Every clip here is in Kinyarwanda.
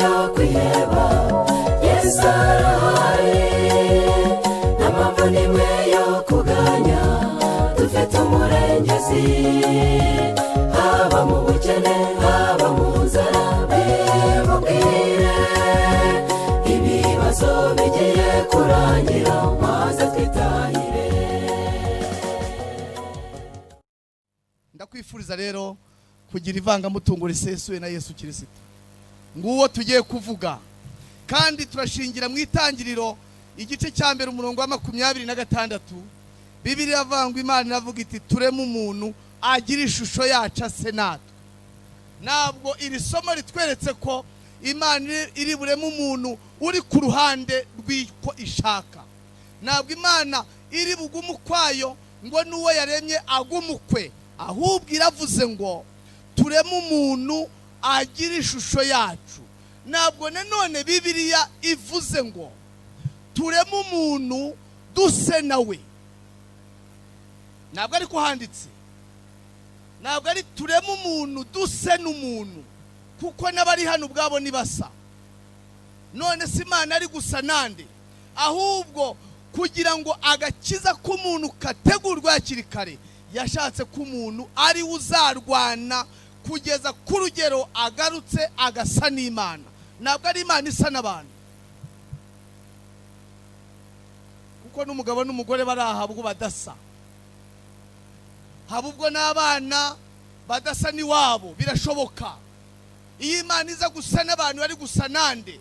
yo kwiheba Yesu arahari n'amapfa nimwe yo kuganya dufite umurengezi haba mu bukene haba mu nzara bimubwire ibibazo bigiye kurangira maze twitahire. Ndakwifuriza rero kugira ivangamutungo risesuye na Yesu Kristu. Nguwo tugiye kuvuga kandi turashingira mu Itangiriro igice cya mbere umurongo wa 26. Bibiliya avangwa Imana iravuga iti tureme umuntu agira ishusho yacu ase natwe. Ntabwo iri somo ritweretse ko Imana iri bureme umuntu uri ku ruhande rw'iko ishaka. Ntabwo Imana iri bugumukwayo ngo nuwo yaremye agumukwe, ahubwo iravuze ngo tureme umuntu agira ishusho yacu. Ntabwo nanone Bibiliya ivuze ngo tureme umuntu duse nawe. Ntabwo ari kuhanditse. Ntabwo ari tureme umuntu duse n'umuntu, kuko n'abari hano ubwabo nibasa. None si Imana ari gusa nande, ahubwo kugira ngo agakiza k'umuntu kategurwa hakiri kare yashatse ko umuntu ari uzarwana kugeza ku rugero agarutse agasa n'Imana. Ntabwo ari Imana isa n'abantu, kuko n'umugabo n'umugore barahabwa badasa. Habubwo n'abana badasa n'iwabo birashoboka. Iyo Imana iza gusa n'abantu bari gusa nande,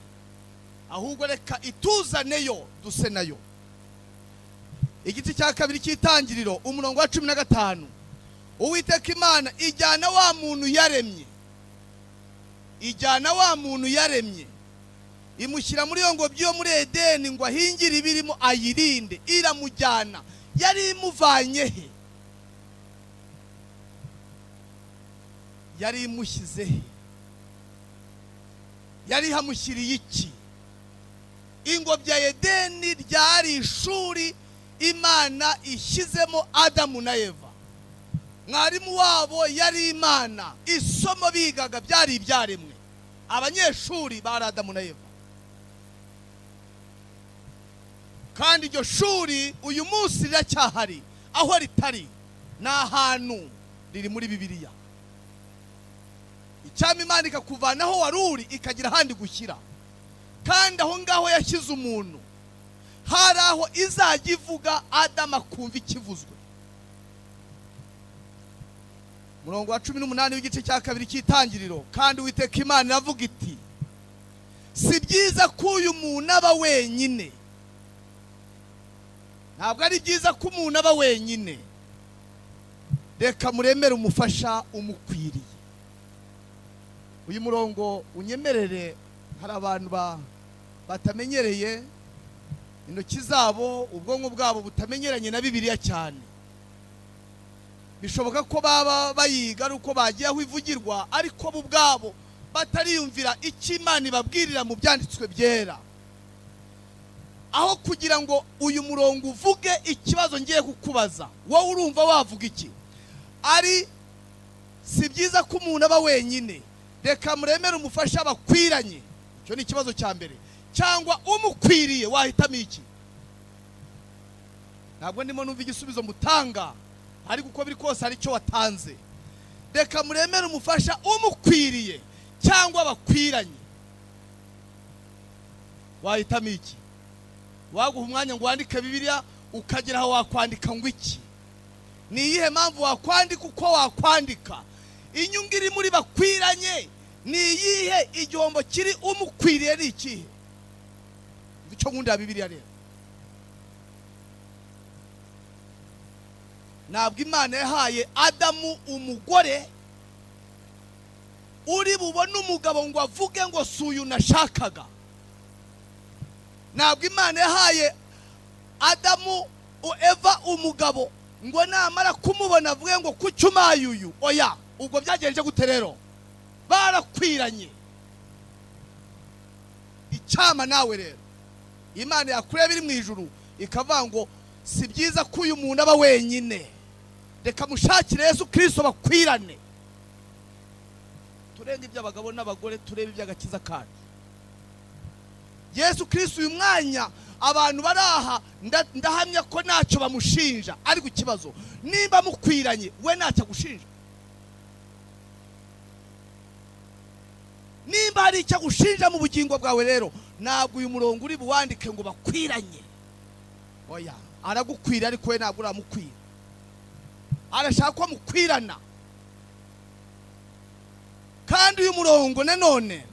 ahubwo reka ituzaneyo duse nayo. Igice cya kabiri cy'Itangiriro umurongo wa 15. Uwiteka Imana ijyana wa muntu yaremye. Ijyana wa muntu yaremye imushyira muri yo ngo byo muri Edeni ngo ahingire ibirimo ayirinde. Iramujyana. Yari imuvanye he? Yari imushyize he? Yari hamushyiriye iki? Ingobyi ya Edeni ryari ishuri Imana ishyizemo Adamu na Eva. Mwarimu wabo yari Imana. Isomo bigaga byari ibyaremwe. Abanyeshuri bari Adamu na Eva. Kandi iryo shuri uyu munsi riracyahari. Aho ritari ni ahantu riri muri Bibiliya. Icyama Imana ikakuvanaho waruri ikagira ahandi gushyira. Kandi aho ngaho yashyize umuntu, hari aho izajya ivuga Adamu akumva ikivuzwe. Murongo wa 18 w'igice cya kabiri cy'Itangiriro. Kandi Uwiteka Imana iravuga iti si byiza ko uyu muntu aba wenyine. Ntabwo ari byiza ko umuntu aba wenyine. Reka muremere umufasha umukwiriye. Uyu murongo unyemerere, hari abantu batamenyereye, intoki zabo ubwonko bwabo butamenyeranye na Bibiliya cyane. Bishoboka ko baba bayiga ari uko bagiye aho ivugirwa, ariko bo ubwabo batariyumvira icyo Imana ibabwirira mu byanditswe byera. Aho kugira ngo uyu murongo uvuge ikibazo ngiye kukubaza, wowe urumva wavuga iki? Ari si byiza ko umuntu aba wenyine. Reka muremere umufasha bakwiranye. Icyo ni ikibazo cya mbere. Cyangwa umukwiriye, wahitamo iki? Ntabwo ndimo numva igisubizo mutanga, ariko uko biri kose hari cyo watanze. Reka muremere umufasha umukwiriye cyangwa bakwiranye. Wahitamo iki? Waguha umwanya ngo wandike Bibiliya ukagira aho wakwandika ngo iki? Ni iyihe mpamvu wakwandika uko wakwandika? Inyungu iri muri bakwiranye ni iyihe? Igihombo kiri umukwiriye ni ikihe? Icyo nkunda Bibiliya rero. Ntabwo Imana yahaye Adamu umugore uri bubone umugabo ngo avuge ngo suyu nashakaga. Ntabwo Imana yahaye Adamu Eva umugabo ngo namara kumubona avuge ngo kucyumaye uyu. Oya, ubwo byagenje gute rero? Barakwiranye. Icyama nawe rero Imana yakureba iri mu ijuru ikavuga ngo si byiza ko uyu muntu aba wenyine. Reka mushakire Yesu Kristo bakwirane. Turenge iby'abagabo n'abagore, turebe iby'agakiza kacu. Yesu Kristu uyu mwanya abantu baraha ndahamya ko ntacyo bamushinja, ariko ikibazo nimba mukwiranye we ntacyo agushinja. Nimba hari icyo agushinja mu bugingo bwawe rero ntabwo uyu murongo uri buwandike ngo bakwiranye. Oya, aragukwira ariko we ntabwo uramukwira. Arashaka ko mukwirana. Kandi uyu murongo nanone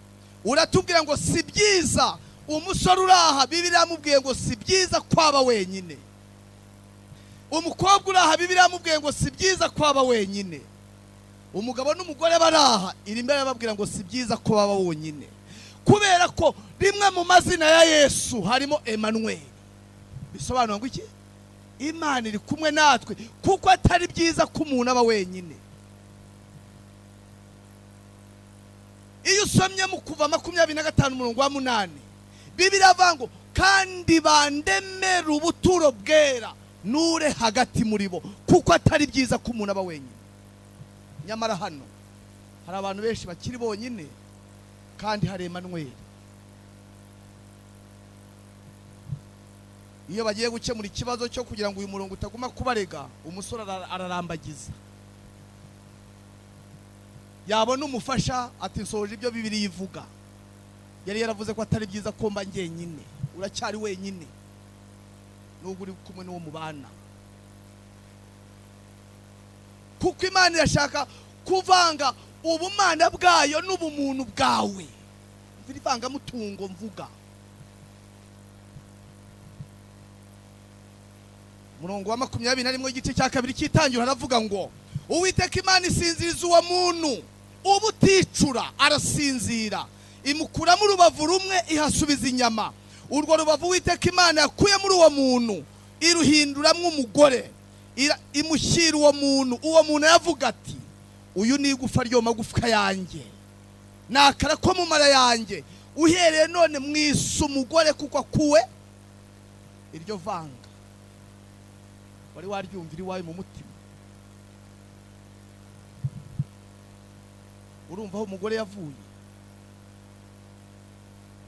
uratubwira ngo si byiza umusore uraha, Bibiliya yamubwiye ngo si byiza kwaba wenyine. Umukobwa uraha, Bibiliya yamubwiye ngo si byiza kwaba wenyine. Umugabo n'umugore baraha, iri imbere yababwira ngo si byiza ko baba wonyine, kubera ko rimwe mu mazina ya Yesu harimo Emmanuel. Bisobanura ngo iki? Imana iri kumwe natwe, kuko atari byiza ko umuntu aba wenyine. Iyo usomye mu Kuva 25:8, Bibiliya avuga ngo kandi bandemera ubuturo bwera nure hagati muri bo, kuko atari byiza ko umuntu aba wenyine. Nyamara hano hari abantu benshi bakiri bonyine, kandi hari Emmanuel. Iyo bagiye gukemura ikibazo cyo kugira ngo uyu murongo utaguma kubarega, umusore ararambagiza. Yabona umufasha ati nsoje ibyo Bibiliya ivuga. Yari yaravuze ko atari byiza ko mba njyenyine. Uracyari wenyine nubwo uri kumwe n'uwo mubana, kuko Imana irashaka kuvanga ubumana bwayo n'ubumuntu bwawe. Ivangamutungo mvuga. Murongo wa 21 igice cya 2 cy'Itangiriro haravuga ngo Uwiteka Imana isinziriza uwo muntu ubuticura, arasinzira, imukuramo urubavu rumwe ihasubiza inyama. Urwo rubavu Uwiteka Imana yakuye muri uwo muntu iruhinduramwo umugore, imushyira uwo muntu. Uwo muntu yavuga ati uyu ni igufa ryo magufwa yanjye, nakara ko mu mara yanjye, uhereye none mwisa umugore kuko akuwe. Iryo vanga wari waryumvira iwawe mu mutima. Urumva aho umugore yavuye?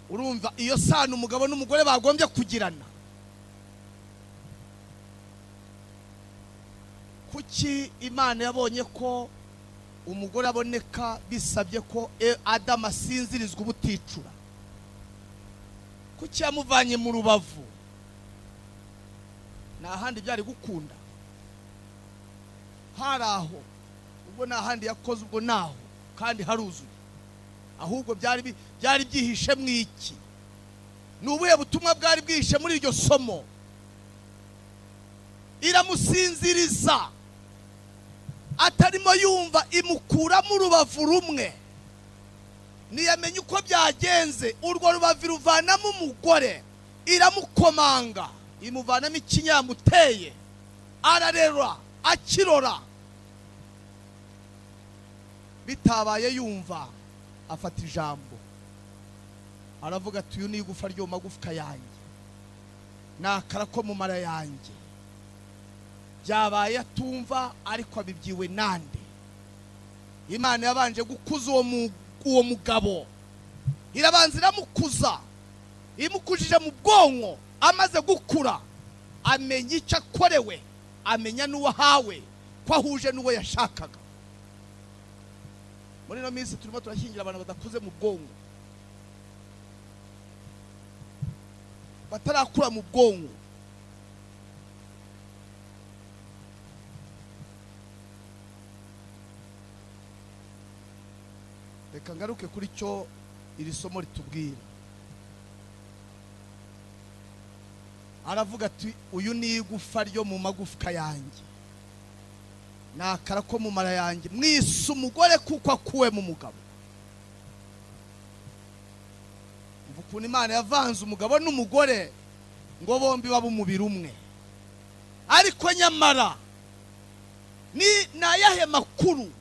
Urumva iyo sano umugabo n'umugore bagombye kugirana? Kuki Imana yabonye ko umugore aboneka bisabye ko Adamu asinzirizwa ubuticura? Kuki yamuvanye mu rubavu? Nta handi byari gukunda. Hari aho ubwo nta handi yakoze, ubwo naho kandi haruzuye, ahubwo byari byihishe mwiki. Ni ubuhe butumwa bwari bwihishe muri iryo somo? Iramusinziriza, atarimo yumva, imukuramo urubavu rumwe. Ntiyamenye uko byagenze. Urwo rubavu ruvanamo umugore, iramukomanga, imuvanamo ikinyamuteye. Ararera, akirora. Bitabaye yumva, afata ijambo, aravuga ati uyu ni igufa ryo magufwa yanjye, nakara ko mu mara yanjye. Byabaye atumva, ariko abibyiwe nande? Imana yabanje gukuza uwo mugabo. Irabanza iramukuza, imukujije mu bwonko. Amaze gukura, amenya icyo akorewe, amenya n'uwo ahawe, ko ahuje n'uwo yashakaga. Muri no minsi turimo turashyingira abantu badakuze mu bwonko, batarakura mu bwonko. Reka ngaruke kuri cyo iri somo ritubwira. Aravuga ati uyu ni igufa ryo mu magufwa yanjye, nakara ko mu mara yanjye, mwisa umugore kuko akuwe mu mugabo. Ukuntu Imana yavanze umugabo n'umugore ngo bombi baba umubiri umwe. Ariko nyamara ni nayahe makuru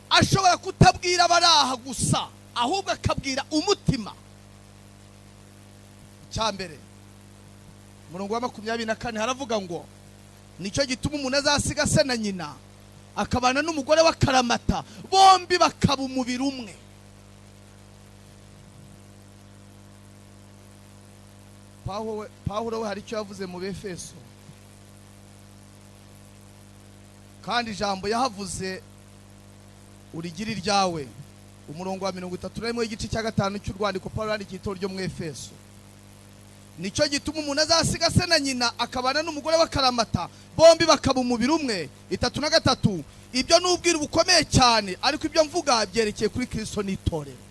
ashobora kutabwira baraha gusa, ahubwo akabwira umutima? Cyambere murongo wa 24 haravuga ngo nicyo gituma umuntu azasiga se na nyina akabana n'umugore w'akaramata, bombi bakaba umubiri umwe. Pawulo we hari icyo yavuze mu Befeso, kandi ijambo yahavuze urigiri ryawe, umurongo wa 31 w'igice cya 5 cy'urwandiko Pawulo yandikiye itorero ryo mu Efeso. Nicyo gituma umuntu azasiga se na nyina akabana n'umugore bakaramata, bombi bakaba umubiri umwe. 3:3. Ibyo n'ubwira bukomeye cyane, ariko ibyo mvuga byerekeye kuri Kristo n'itorero.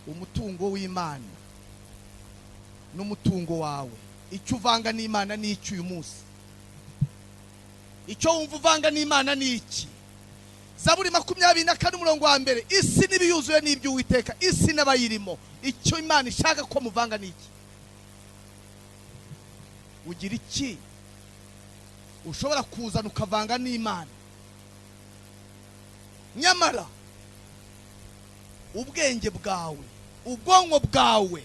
Umutungo w'Imana n'umutungo wawe, icyo uvanga n'Imana ni iki uyu munsi? Icyo wumva uvanga n'Imana ni iki? Zaburi 24 umurongo wa mbere, isi n'ibiyuzuye n'ibyo Uwiteka, isi n'abayirimo. Icyo Imana ishaka ko muvanga ni iki? Ugira iki ushobora kuzana ukavanga n'Imana? Nyamara ubwenge bwawe, ubwonko bwawe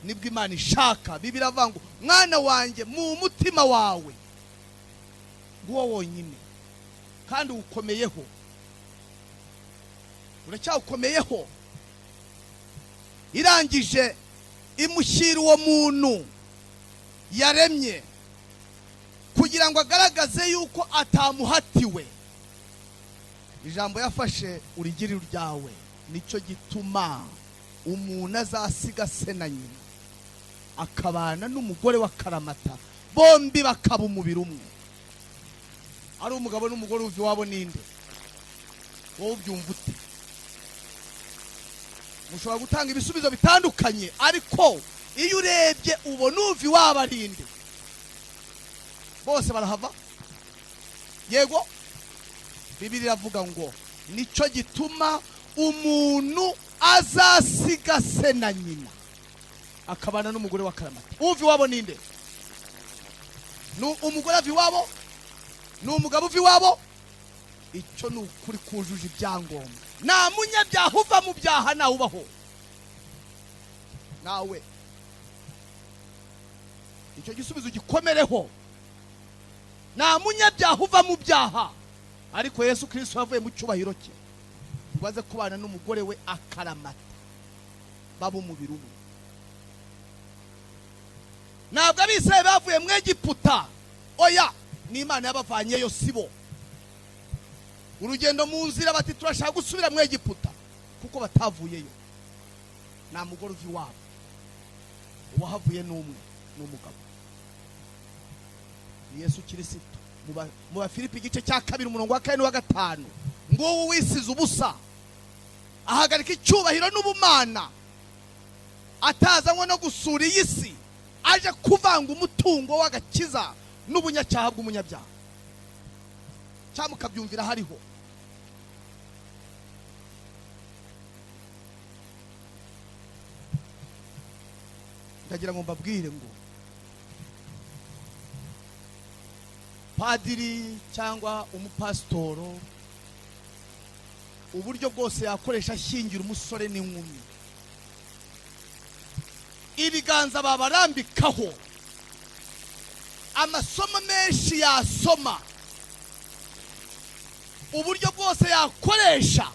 nibwo Imana ishaka. Bibiri avuga, mwana wanjye mu mutima wawe nguwo wonyine, kandi ukomeyeho, uracyawukomeyeho. Irangije imushyira uwo muntu yaremye kugira ngo agaragaze yuko atamuhatiwe. Ijambo yafashe urigiri ryawe. Nicyo gituma umuntu azasiga se na nyina akabana n'umugore w'akaramata, bombi bakaba umubiri umwe. Ari umugabo n'umugore uvi wabo ninde? Wowe ubyumva ute? Mushobora gutanga ibisubizo bitandukanye, ariko iyo urebye ubona uvi wabo ari nde? Bose barahava? Yego. Bibiri iravuga ngo nicyo gituma umuntu azasiga se na nyina akabana n'umugore w'akaramata. Uvi wabo ninde? Umugore avi wabo? N'umugabo uvi wabo? Icyo ni ukuri kujuje ibyangombwa. Nta munyabyaha uva mu byaha nawe ubaho. Nawe icyo gisubizo gikomereho. Nta munyabyaha uva mu byaha, ariko Yesu Kristo yavuye mu cyubahiro cye ngo aze kubana n'umugore we akaramata, baba umubiri umwe. Ntabwo abisirayeli bavuye mu Egiputa, oya, n'Imana yabavanyeyo sibo. Urugendo mu nzira bati turashaka gusubira mu Egiputa, kuko batavuyeyo. Nta mugore uvi wabo, uwahavuye n'umwe n'umugabo, Yesu Kristu. Mu Bafilipi igice cya 2 umurongo wa 4 n'uwa 5, ngo wisize ubusa ahagarika icyubahiro n'ubumana, atazanywe no gusura iyi si, aje kuvanga umutungo w'agakiza n'ubunyacyaha bw'umunyabyaha. Cyangwa mukabyumvira hariho. Ndagira ngo mbabwire ngo padiri cyangwa umupasitoro uburyo bwose yakoresha ashyingira umusore n'inkumi, ibiganza babarambikaho, amasomo menshi yasoma, uburyo bwose yakoresha.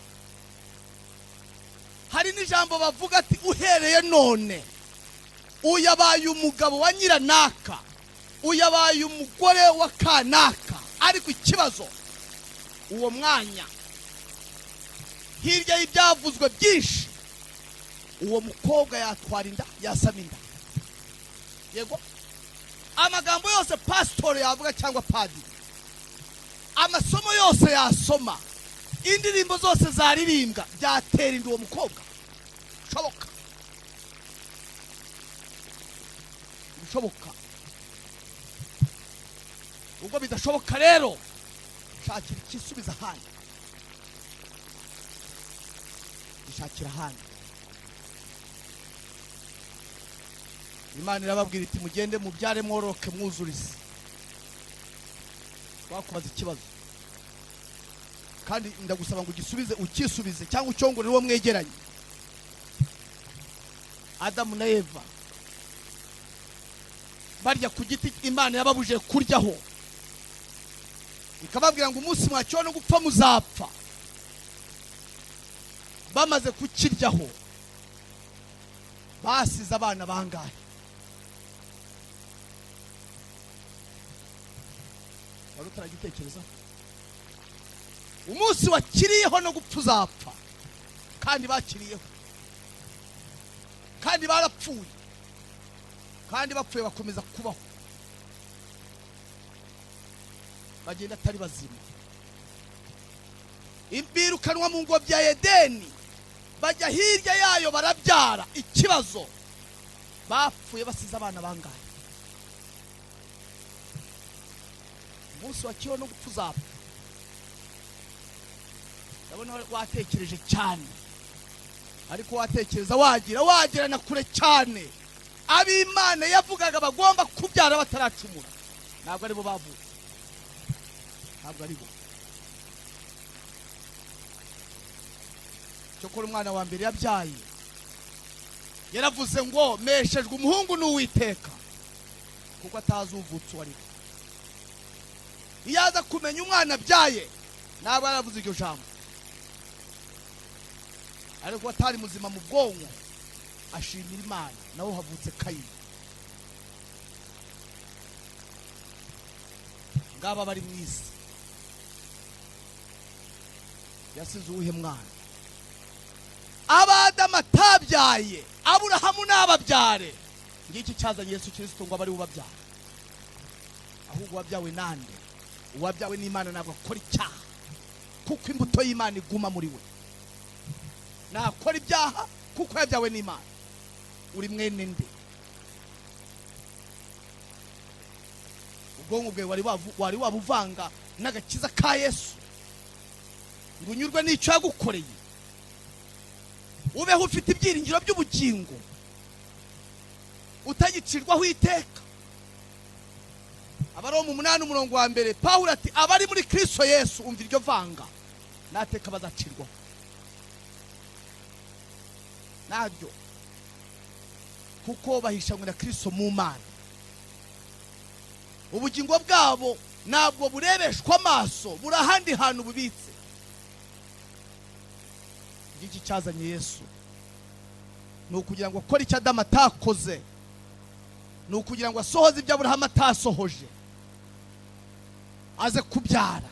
Hari n'ijambo bavuga ati uhereye none uyabaye umugabo wa nyiranaka, uyabaye umugore wa kanaka. Ariko ikibazo, uwo mwanya hirya y'ibyavuzwe byinshi, uwo mukobwa yatwara inda, yasama inda. Yego, amagambo yose pasitoro yavuga cyangwa padiri, amasomo yose yasoma, indirimbo zose zaririmbwa, byatera inda uwo mukobwa. Shoboka, bishoboka. Ubwo bidashoboka rero, shakira ikisubiza ahandi, shakira ahandi. Imana irababwira iti mugende mubyare mworoke mwuzure isi. Wakubaza ikibazo, kandi ndagusaba ngo ugisubize, ukisubize cyangwa ucyongorere uwo mwegeranye. Adamu na Eva barya ku giti Imana yababuje kuryaho, ikababwira ngo umunsi mwacyo no gupfa muzapfa. Bamaze kukiryaho, basize abana bangahe? Wari utaragitekereza? Umunsi wakiriyeho no gupfa uzapfa, kandi bakiriyeho, kandi barapfuye, kandi bapfuye bakomeza kubaho, bagenda atari bazima. Birukanwa mu ngo bya Edeni, bajya hirya yayo barabyara. Ikibazo, bapfuye basize abana bangahe? Umunsi wakiriyeho no gupfa uzapfa. Ndabona watekereje cyane, ariko watekereza wagira na kure cyane. Ab'Imana yavugaga bagomba kubyara bataracumura, ntabwo aribo bavuze, ntabwo aribo. Cyokora umwana wa mbere yabyaye yaravuze ngo meshejwe umuhungu n'Uwiteka, kuko atazi uvutse uwo ari we. Iyo aza kumenya umwana abyaye, ntabwo yaravuze iryo jambo, ariko atari muzima mu bwonko ashimira Imana, naho havutse Kayini. Ngaba bari mu isi, yasize uwuhe mwana? Abadamu atabyaye, Aburahamu n'ababyare. Ngiki cyazanye Yesu Kristu ngo abari ubabyara. Ahubwo wabyawe nande? Uwabyawe n'Imana ntabwo akora icyaha, kuko imbuto y'Imana iguma muri we. Nakora ibyaha kuko yabyawe n'Imana. Uri mwene nde? Ubwonko bwe wari wabuvanga n'agakiza ka Yesu ngo unyurwe n'icyo yagukoreye, ubeho ufite ibyiringiro by'ubugingo, utagicirwaho iteka. Abaroma 8:1 Pawulo ati abari muri Kristo Yesu, umva iryo vanga, nateka bazacirwaho naryo, kuko bahishanywe na Kristo mu Mana. Ubugingo bwabo ntabwo burebeshwa amaso, burahandi hantu bubitse. Iki cyazanye Yesu ni ukugira ngo akore icyo Adamu atakoze, ni ukugira ngo asohoze ibyo Aburahamu atasohoje, aze kubyara.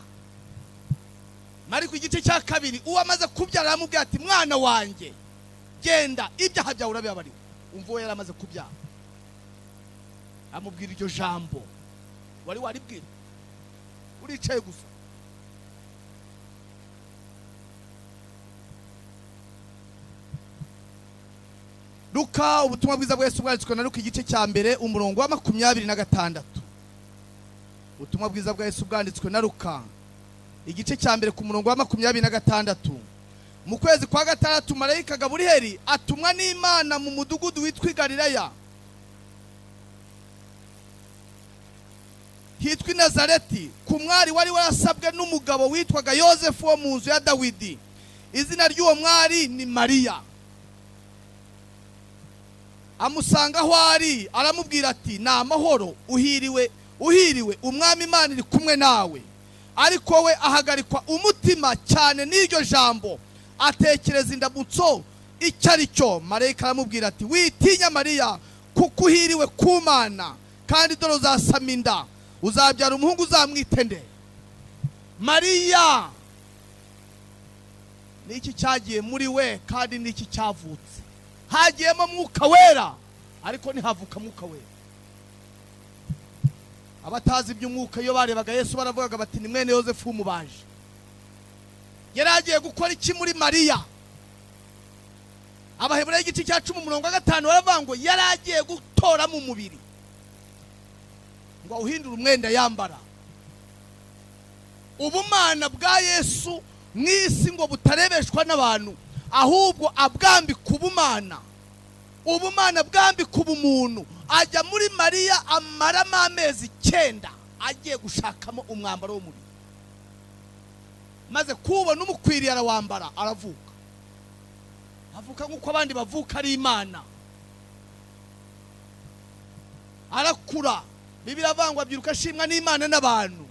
Mariko igice cya 2, uwo amaze kubyara aramubwira ati mwana wanjye genda, ibyaha byawe urabibabariwe. Umva uwo yari amaze kubyara, amubwira iryo jambo wari waribwira, uricaye gusa. Luka, ubutumwa bwiza bwa Yesu bwanditswe na Luka igice cya 1 umurongo wa 26. Ubutumwa bwiza bwa Yesu bwanditswe na Luka igice cya 1 ku murongo wa 26. Mu kwezi kwa 6 marayika Gaburiyeli atumwa n'Imana mu mudugudu witwa Galilaya, hitwa Nazareti, ku mwari wari warasabwe n'umugabo witwaga Yosefu wo mu nzu ya Dawidi. Izina ry'uwo mwari ni Mariya. Amusanga aho ari, aramubwira ati ni amahoro, uhiriwe umwami Imana iri kumwe nawe. Ariko we ahagarikwa umutima cyane n'iryo jambo, atekereza indamutso icyo ari cyo. Marayika aramubwira ati witinya Mariya, kuko uhiriwe ku Mana, kandi dore uzasama inda, uzabyara umuhungu, uzamwite nde? Mariya. Niki cyagiye muri we, kandi niki cyavutse? Hagiyemo Mwuka Wera, ariko ntihavuka Mwuka Wera. Abatazi iby'umwuka iyo barebaga Yesu baravugaga bati ni mwene Yosefu w'umubaji. Yari agiye gukora iki muri Mariya? Abaheburayo igice cya 10 umurongo wa 5 baravuga ngo yari agiye gutora mu mubiri ngo awuhindure umwenda yambara. Ubumana bwa Yesu mwisi ngo butarebeshwa n'abantu, ahubwo abwambika ubumana. Ubumana bwambika ubumuntu. Ajya muri Mariya amaramo amezi 9 agiye gushakamo umwambaro w'umubiri, maze kubona umukwiriye arawambara, aravuka. Avuka nk'uko abandi bavuka ari Imana. Arakura, Bibiliya avangwa abyiruka ashimwa n'Imana n'abantu.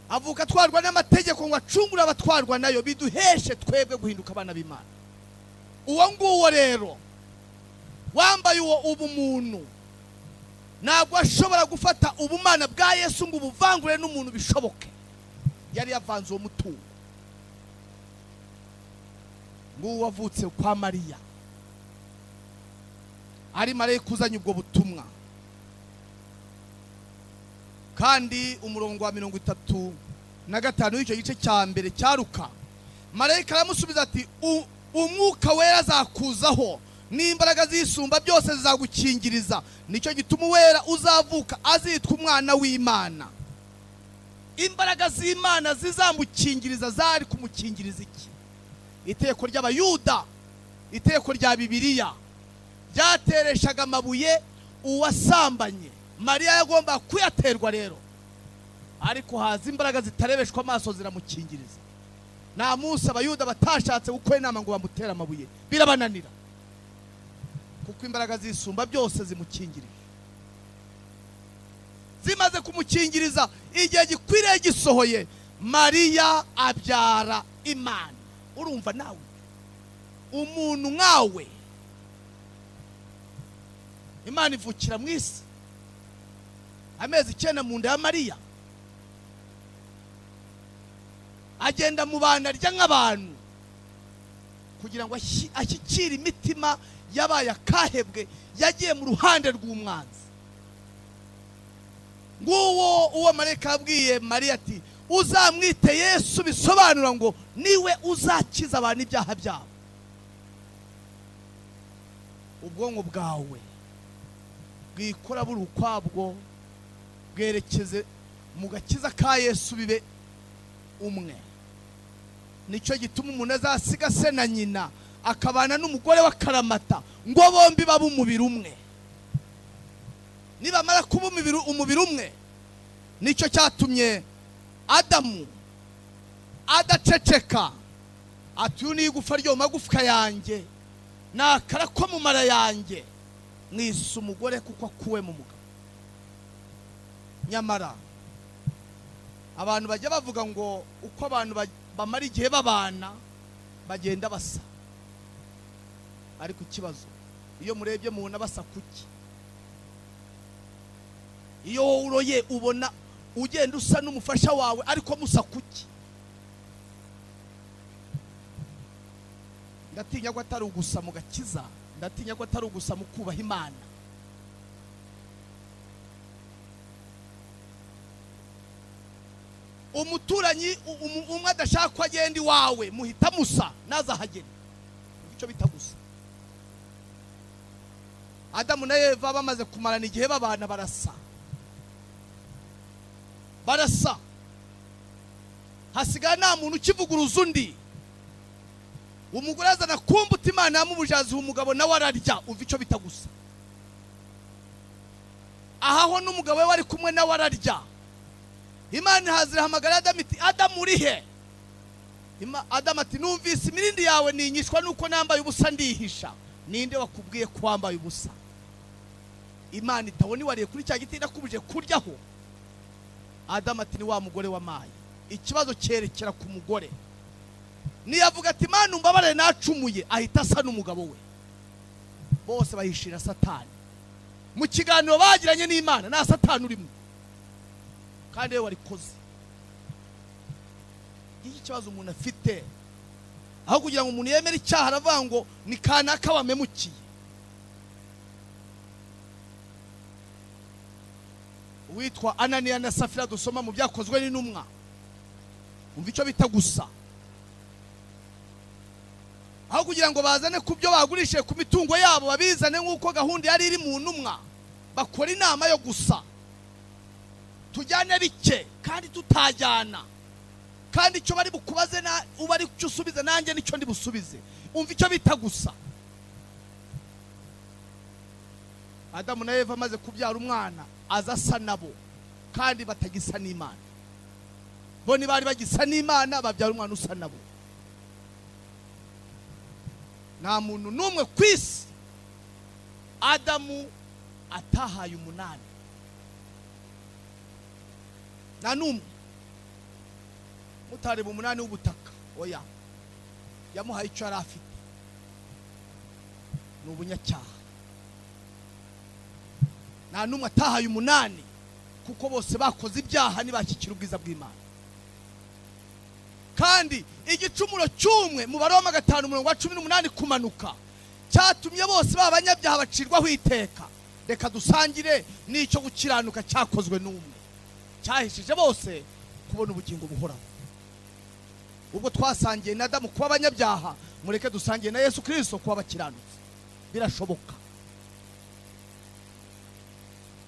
Avuka atwarwa n'amategeko ngo acungure abatwarwa nayo, biduheshe twebwe guhinduka abana b'Imana. Uwo nguwo rero wambaye uwo ubumuntu ntabwo ashobora gufata ubumana bwa Yesu ngo ubuvangure n'umuntu bishoboke. Yari yavanze uwo mutungo. Nguwo wavutse kwa Mariya, ari marayika uzanye ubwo butumwa. Kandi umurongo wa 35 w'icyo gice cya mbere cya Luka, marayika aramusubiza ati umwuka wera azakuzaho n'imbaraga z'isumba byose zizagukingiriza, nicyo gituma uwera uzavuka azitwa umwana w'Imana. Imbaraga z'Imana zizamukingiriza zari kumukingiriza iki? Iteko ry'Abayuda, iteko rya Bibiliya byatereshaga amabuye uwasambanye. Mariya yagomba kuyaterwa rero, ariko haza imbaraga zitarebeshwa amaso ziramukingiriza. Nta munsi Abayuda batashatse gukora inama ngo bamutere amabuye, birabananira kuko imbaraga z'isumba byose zimukingirije. Zimaze kumukingiriza, igihe gikwiriye gisohoye, Mariya abyara Imana. Urumva nawe umuntu nkawe, Imana ivukira mu isi amezi 9 mu nda ya Mariya, agenda mu bana rya nk'abantu kugira ngo ashyikire imitima yabaye akahebwe, yagiye mu ruhande rw'umwanzi. Nguwo uwo marayika yabwiye Mariya ati uzamwite Yesu, bisobanura ngo niwe uzakiza abantu ibyaha byabo. Ubwonko bwawe bwikora buri ukwabwo, bwerekeze mu gakiza ka Yesu, bibe umwe. Nicyo gituma umuntu azasiga se na nyina akabana n'umugore w'akaramata ngo bombi babe umubiri umwe. Nibamara kuba umubiri umwe, nicyo cyatumye Adamu adaceceka ati uyu ni igufa ryo magufwa yanjye, nakara ko mu mara yanjye, mwise umugore kuko akuwe mu mugabo. Nyamara abantu bajya bavuga ngo uko abantu bamara igihe babana bagenda basa, ariko ikibazo iyo murebye mubona basa kuki? Iyo uroye ubona ugenda usa n'umufasha wawe, ariko musa kuki? Ndatinya ko atari ugusa mu gakiza, ndatinya ko atari ugusa mu kubaha Imana. Umuturanyi umwe adashaka ko agenda iwawe, muhita musa nazahagenda. Icyo bita gusa. Adamu na Eva bamaze kumarana igihe babana barasa, hasigaye nta muntu ukivuguruza undi. Umugore azana kumbuta Imana yamubujaziho umugabo nawe ararya. Umva icyo bita gusa. Ahaho n'umugabo we wari kumwe nawe ararya. Imana hazirahamagara Adamu iti Adamu uri he? Adamu ati numvise imirindi yawe ninyishwa nuko nambaye ubusa ndihisha. Ninde wakubwiye ko wambaye ubusa? Imana itabona wariye kuri cya giti nakubuje kuryaho. Adamu ati ni wa mugore wamaye. Ikibazo cyerekera ku mugore. Niyavuga ati Imana umbabare nacumuye, ahita asa n'umugabo we. Bose bahishira Satani. Mu kiganiro bagiranye n'Imana na Satani urimo, kandi we warikoze. Iki kibazo umuntu afite, aho kugira ngo umuntu yemere icyaha aravuga ngo ni kanaka wamemukiye. Witwa Ananiya na Safira dusoma mu byakozwe n'intumwa. Umva icyo bita gusa. Aho kugira ngo bazane ku byo bagurishije ku mitungo yabo babizane nk'uko gahunda yari iri mu ntumwa, bakora inama yo gusa. Tujyane bike kandi tutajyana, kandi icyo bari bukubaze na ubari cyo usubize nanjye nicyo ndi busubize. Umva icyo bita gusa. Adamu na Eva maze kubyara umwana azasa nabo, kandi batagisa n'Imana. Bo ni bari bagisa n'Imana, babyara umwana usa nabo. Nta muntu n'umwe ku isi Adamu atahaye 8. Nta n'umwe. Mutareba 8 w'ubutaka, oya, yamuhaye icyo yari afite. Ni ubunyacyaha. nta numwe atahaye 8 kuko bose bakoze ibyaha ntibashyikira ubwiza bw'Imana. Kandi igicumuro cy'umwe mu Baroma 5:18 kumanuka cyatumye bose babanyabyaha bacirwaho iteka. Reka dusangire n'icyo gukiranuka cyakozwe n'umwe cyahishije bose kubona ubugingo buhoraho. Ubwo twasangiye na Adamu kuba abanyabyaha, mureke dusangiye na Yesu Kristo kuba abakiranutsi. Birashoboka.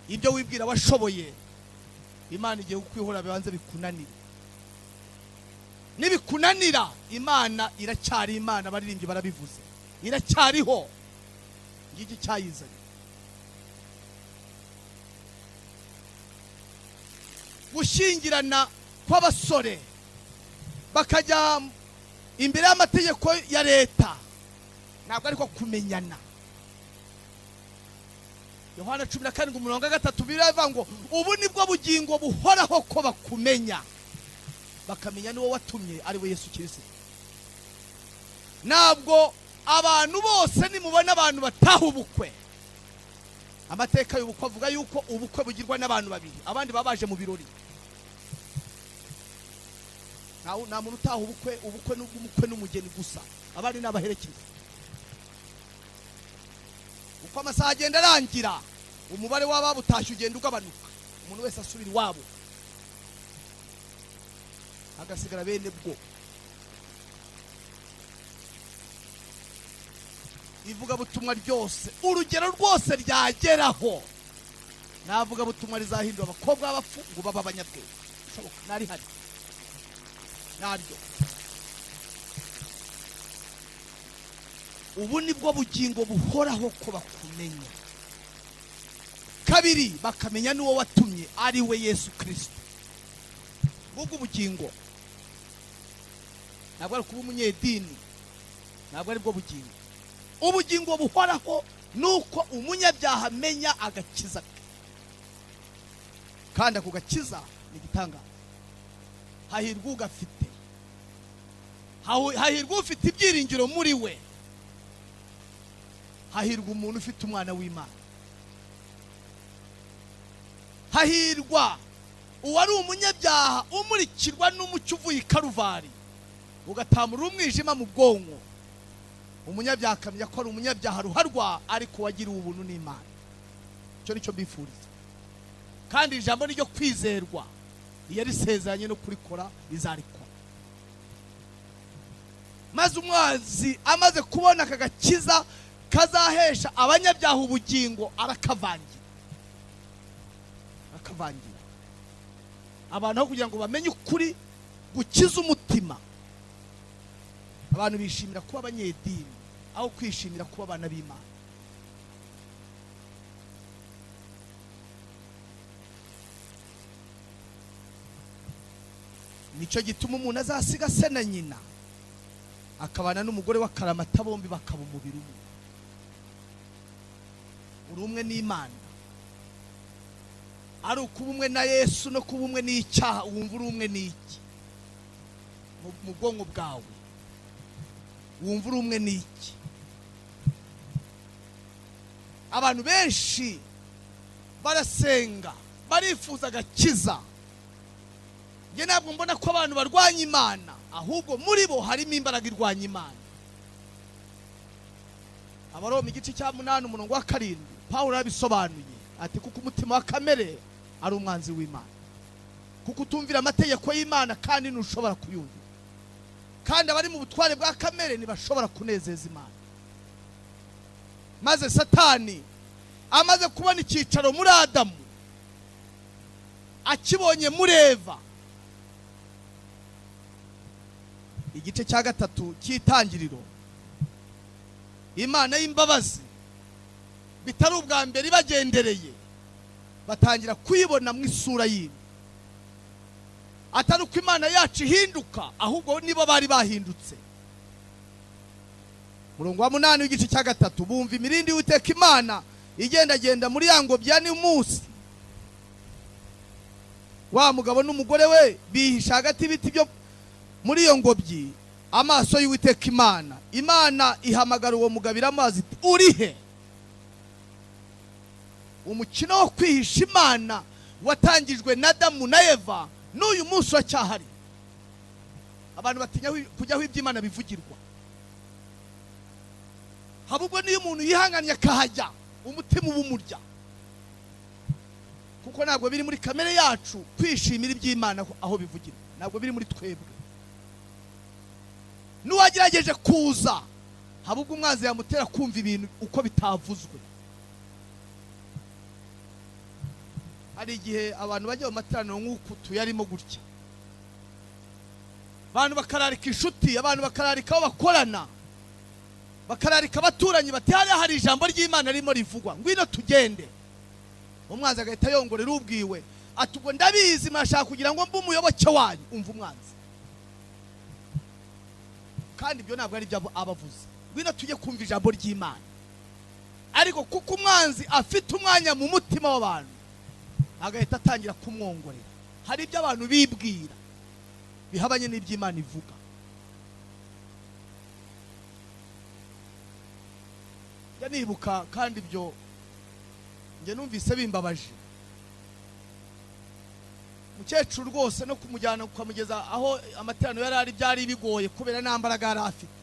Ibyo wibwira washoboye, Imana igiye kukwihora bibanze bikunanira. Nibikunanira, Imana iracyari Imana, baririmbye barabivuze. Iracyariho. Ngiki cyayizanye. Gushingirana kw'abasore bakajya imbere y'amategeko ya leta ntabwo ariko kumenyana. Yohana 17:3 biravuga ngo ubu nibwo bugingo buhoraho ko bakumenya, bakamenya n'uwo watumye ari we Yesu Kristu. Ntabwo abantu bose nimubona abantu bataha ubukwe, amateka y'ubukwe avuga yuko ubukwe bugirwa n'abantu babiri, abandi babaje mu birori. Nta muntu utaha ubukwe n'umugeni gusa, abandi n'abaherekeza. Uko amasaha agenda arangira, umubare w'ababutashye ugenda ugabanuka, umuntu wese asubira iwabo, agasigara bene bwo. Ivuga butumwa ryose, urugero rwose ryageraho, navuga butumwa rizahindura abakobwa b'abafu ngo baba abanyabwenge. Bishoboka, nari hari naryo. Ubu nibwo bugingo buhoraho ko bakumenya. Kabiri, bakamenya n'uwo watumye ari we Yesu Kristo. Ubwo bugingo ntabwo ari kuba umunyedini, ntabwo ari bwo bugingo. Ubugingo buhoraho nuko umunyabyaha amenya agakiza ke, kandi ako gakiza ni gitanga. Hahirwa ugafite, hahirwa ufite ibyiringiro muri we, hahirwa umuntu ufite umwana w'Imana, hahirwa uwari umunyabyaha umurikirwa n'umucyo uvuye i Karuvari ugatamura umwijima mu bwonko. Umunyabyaha akamenya ko ari umunyabyaha ruharwa, ariko wagiriwe ubuntu n'Imana. Cyo nicyo mbifuriza. Kandi ijambo niryo kwizerwa, iyo risezeranye no kurikora rizarikora. Maze umwazi amaze kubona aka gakiza kazahesha abanyabyaha ubugingo, arakavangira. Abantu aho kugira ngo bamenye ukuri gukiza umutima, abantu bishimira kuba abanyedini aho kwishimira kuba abana b'Imana. Nicyo gituma umuntu azasiga se na nyina akabana n'umugore w'akaramata, bombi bakaba umubiri umwe. Uri umwe n'Imana. Ari ukuba umwe na Yesu no kuba umwe n'icyaha, wumva uri umwe n'iki mu bwonko bwawe? Wumva uri umwe n'iki? Abantu benshi barasenga, barifuza agakiza. Nge ntabwo mbona ko abantu barwanya Imana, ahubwo muri bo harimo imbaraga irwanya Imana. Abaroma 8:7 Pawulo yabisobanuye ati kuko umutima wa kamere ari umwanzi w'Imana, kuko utumvira amategeko y'Imana kandi ntushobora kuyumvira. Kandi abari mu butware bwa kamere ntibashobora kunezeza Imana. Maze Satani amaze kubona icyicaro muri Adamu, akibonye muri Eva, igice cya 3 cy'Itangiriro, Imana y'imbabazi bitari ubwa mbere ibagendereye, batangira kuyibona mu isura y'Imana. Atari uko Imana yacu ihinduka, ahubwo nibo bari bahindutse. Murongo wa 8 w'igice cya 3, bumva imirindi y'Uwiteka Imana igendagenda muri ya ngobyi ya n'umunsi. Wa mugabo n'umugore we bihisha hagati y'ibiti byo muri iyo ngobyi amaso y'Uwiteka Imana. Imana ihamagara uwo mugabo iramubaza iti urihe? umukino wo kwihisha Imana watangijwe na Adamu na Eva n'uyu munsi wacyahari. Abantu batinya kujyaho iby'Imana bivugirwa. Habubwo niyo umuntu yihanganye akahajya umutima ubumurya, kuko ntabwo biri muri kamere yacu kwishimira iby'Imana aho bivugirwa, ntabwo biri muri twebwe. N'uwagerageje kuza habubwo umwanzi yamutera kumva ibintu uko bitavuzwe. Hari igihe abantu bajya mu materaniro nk'uku tuyarimo gutya, abantu bakararika inshuti, abantu bakararika aho bakorana, bakararika abaturanyi, bati hariya hari ijambo ry'Imana ririmo rivugwa, ngwino tugende. Umwanzi agahita yongorera ubwiwe ati ubwo ndabizi mwashaka kugira ngo mbe umuyoboke wanyu. Umva umwanzi. Kandi ibyo ntabwo ari byo abavuze, ngwino tujye kumva ijambo ry'Imana. Ariko kuko umwanzi afite umwanya mu mutima w'abantu, agahita atangira kumwongorera. Hari ibyo abantu bibwira bihabanye n'iby'Imana ivuga. Nibuka kandi ibyo nge numvise bimbabaje. Mukecuru rwose no kumujyana ukamugeza aho amateraniro yari ari byari bigoye kubera nambaraga yari afite.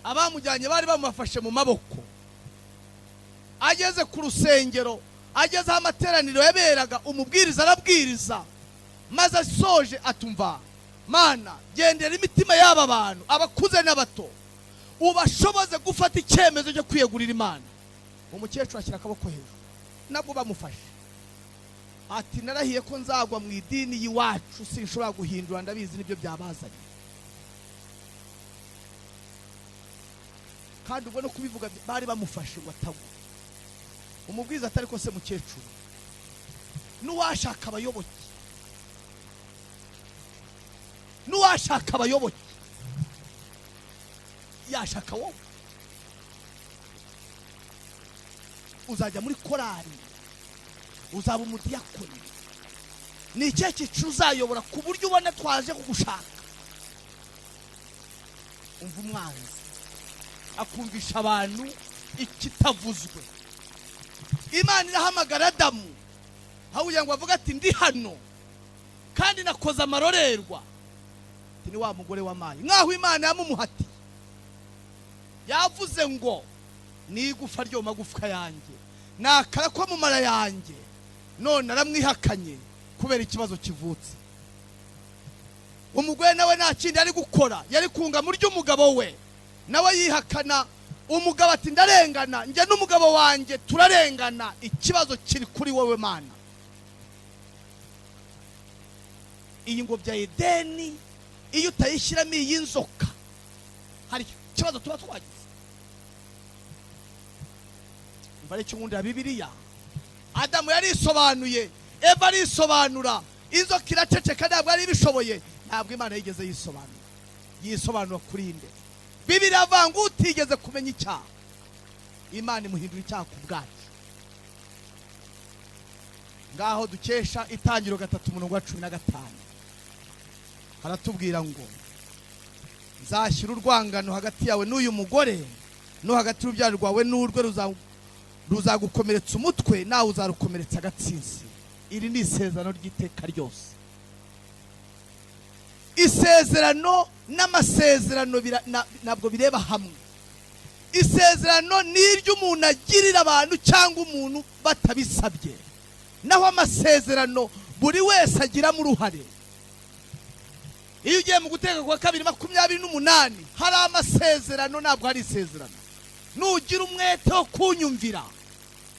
Abamujyanye bari bamufashe mu maboko. Ageze ku rusengero, ageze aho amateraniro yaberaga, umubwiriza arabwiriza, maze asoje atumva, Mana gendera imitima y'aba bantu abakuze n'abato, ubashoboze gufata icyemezo cyo kwiyegurira Imana. Umukecuru ashyira akaboko hejuru, nabwo bamufashe ati narahiye ko nzagwa mu idini y'iwacu, sinshobora guhindura, ndabizi nibyo byabazanye. Kandi ubwo no kubivuga bari bamufashe ngo atagwa. Umubwiza atari ko se mukecuru, n'uwashaka abayoboke, n'uwashaka abayoboke yashaka wowe. Uzajya muri korari, uzaba umudiyakoni, ni ikihe cyiciro uzayobora ku buryo ubona twaje kugushaka? Umva umwanzi akumvisha abantu ikitavuzwe. Imana irahamagara Adamu, aho ugira ngo avuga ati ndi hano kandi nakoze amarorerwa. Ni wa mugore w'amayi, nkaho Imana yamumuhatiye. Yavuze ngo nigufa ryo magufwa yanjye, nakara ko mu mara yanjye, none aramwihakanye kubera ikibazo kivutse. Umugore nawe nta kindi ari gukora, yari kunga muri umugabo we, nawe yihakana. Umugabo ati ndarengana, njye n'umugabo wanjye turarengana, ikibazo kiri kuri wowe Mana. Iyi ngobyi ya Edeni iyo utayishyiramo iyi nzoka, hari ikibazo tuba twagize. Mbare cyo ngundira Bibiliya, Adamu yarisobanuye, Eva arisobanura, inzoka iraceceka, ntabwo ari bishoboye. Ntabwo Imana yigeze yisobanura. Yisobanura kuri inde? Bibiliya avuga utigeze kumenya icyaha, Imana imuhindura icyaha ku bwacu. Ngaho dukesha Itangiriro 3:15 haratubwira ngo nzashyira urwangano hagati yawe n'uyu mugore, no hagati y'urubyaro rwawe n'urwe, ruzagukomeretsa umutwe, nawe uzarukomeretsa agatsinsi. Iri ni isezerano ry'iteka ryose. Isezerano n'amasezerano ntabwo bireba hamwe. Isezerano ni iry'umuntu agirira abantu cyangwa umuntu batabisabye, naho amasezerano buri wese agiramo uruhare. Iyo ugiye mu Guteka kwa 2:28 hari amasezerano, ntabwo hari isezerano. Nugira umwete wo kunyumvira,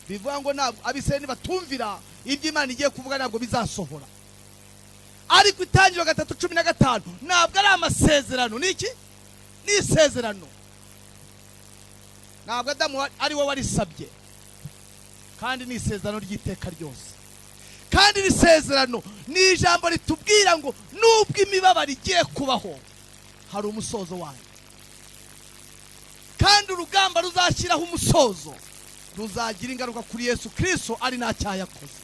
bivuga ngo ntabwo abiseni batumvira ibyo Imana igiye kuvuga, ntabwo bizasohora. Ariko Itangiriro 3:15 ntabwo ari amasezerano. Niki? Ni isezerano. Ntabwo Adamu ari we warisabye, kandi ni isezerano ry'iteka ryose. Kandi iri sezerano ni ijambo ritubwira ngo nubwo imibabaro igiye kubaho, hari umusozo wayo. Kandi urugamba ruzashyiraho umusozo ruzagira ingaruka kuri Yesu Kristo, ari nta cyaha yakoze.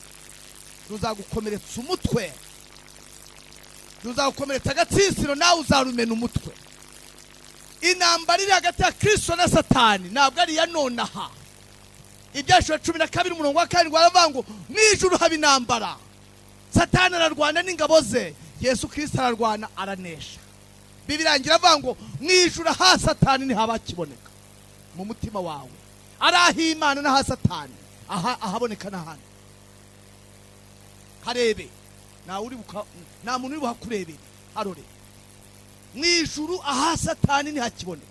Ruzagukomeretsa umutwe, ruzagukomeretsa agatsinsiro, nawe uzarumena umutwe. Intambara iri hagati ya Kristo na Satani ntabwo ari iya nonaha. Ibyashura 12 umurongo wa 7 baravuga ngo mwijuru haba intambara. Satani ararwana n'ingabo ze, Yesu Kristo ararwana aranesha. Bibirangira avuga ngo mwijuru ha Satani ni haba kiboneka mu mutima wawe. Arahi Imana na ha Satani ahaboneka n'ahandi. Harebe na muntu uri buhakurebe harore. Mwijuru aha Satani ni hakiboneka.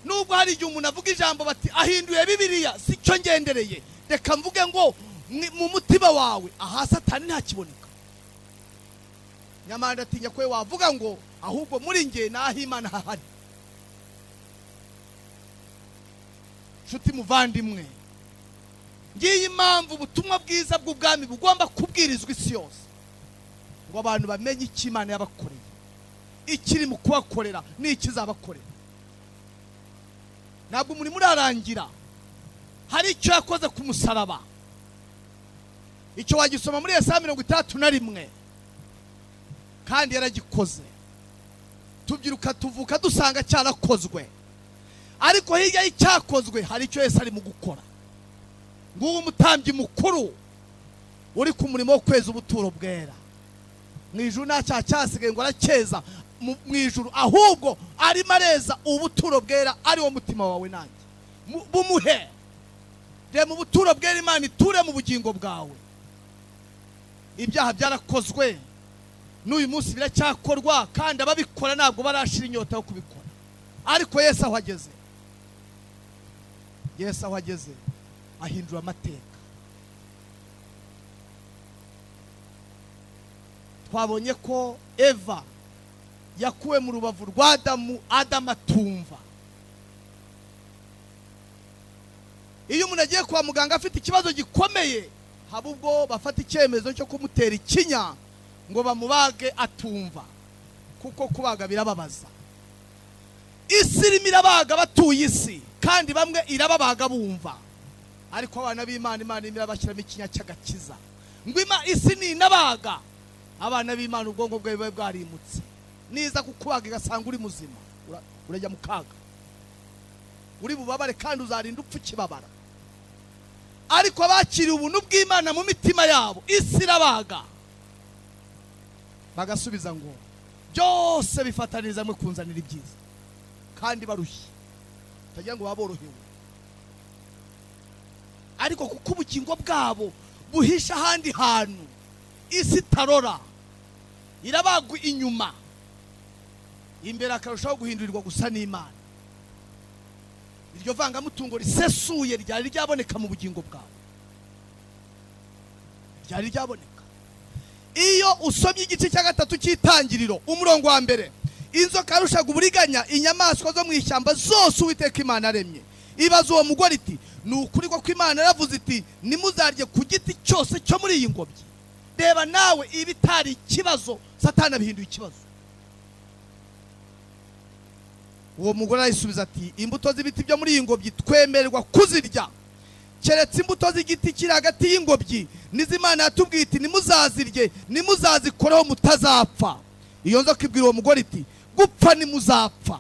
Nubwo hari igihe umuntu avuga ijambo bati ahinduye Bibiliya sicyo ngendereye, reka mvuge ngo mu mutima wawe aha Satani ntakiboneka. Nyamara atinya ko wavuga ngo ahubwo muri nge naho Imana hahari. Nshuti muvandimwe, ngiye impamvu ubutumwa bwiza bw'ubwami bugomba kubwirizwa isi yose, ngo abantu bamenye icyo Imana yabakoreye, ikiri mu kubakorera n'ikizabakorera. Ntabwo muri murarangira, hari icyo yakoze ku musaraba. Icyo wagisoma muri Yesaya 31 kandi yaragikoze. Tubyiruka tuvuka dusanga cyarakozwe, ariko hirya y'icyakozwe hari icyo Yesu ari mu gukora. Nguwo umutambyi mukuru uri ku murimo wo kweza ubuturo bwera. Mwijuru nta cyaha cyasigaye ngo arakeza mwijuru, ahubwo ari mareza ubuturo bwera ari wo mutima wawe nanjye. Bumuhe de mu buturo bwera Imana iture mu bugingo bwawe. Ibyaha byarakozwe n'uyu munsi biracyakorwa, kandi ababikora ntabwo barashira inyota yo kubikora. Ariko Yesu aho ageze, Yesu aho ageze ahindura amateka. Twabonye ko Eva yakuwe mu rubavu rwa Adamu atumva. Iyo umuntu agiye kwa muganga afite ikibazo gikomeye, haba ubwo bafata icyemezo cyo kumutera ikinya ngo bamubage atumva, kuko kubaga birababaza. Isi irimo irabaga batuye isi, kandi bamwe irababaga bumva. Ariko abana b'Imana, Imana irabashyiramo ikinya cy'agakiza. Ngo isi ni inabaga, abana b'Imana ubwonko bwawe bube bwarimutse. Niza kukubaga igasanga uri muzima, urajya mu kaga, uri bubabare kandi uzarinda upfa ukibabara. Ariko abakiriye ubuntu bw'Imana mu mitima yabo, isi irabaga, bagasubiza ngo byose bifataniriza mwe kunzanira ibyiza, kandi barushye, tagira ngo baborohewe. Ariko kuko ubugingo bwabo buhisha ahandi hantu, isi tarora, irabagwa inyuma, imbere akarushaho guhindurirwa gusa n'Imana. Iryo vangamutungo risesuye ryari ryaboneka mu bugingo bwawe, ryari ryaboneka. Iyo usomye igice cya 3 cy'Itangiriro umurongo wa 1, inzoka yarushaga uburiganya inyamaswa zo mu ishyamba zose Uwiteka Imana aremye. Ibaza uwo mugore iti, ni ukuri ko Imana yaravuze iti nimuzarye ku giti cyose cyo muri iyi ngobyi. Reba nawe ibitari ikibazo, Satani abihinduye ikibazo. Uwo mugore arayisubiza ati, imbuto z'ibiti byo muri iyi ngobyi twemererwa kuzirya, keretse imbuto z'igiti kiri hagati y'ingobyi n'izimana yatubwiye iti nimuzazirye, nimuzazikoreho mutazapfa. Iyo nzoka ibwira uwo mugore iti, gupfa nimuzapfa,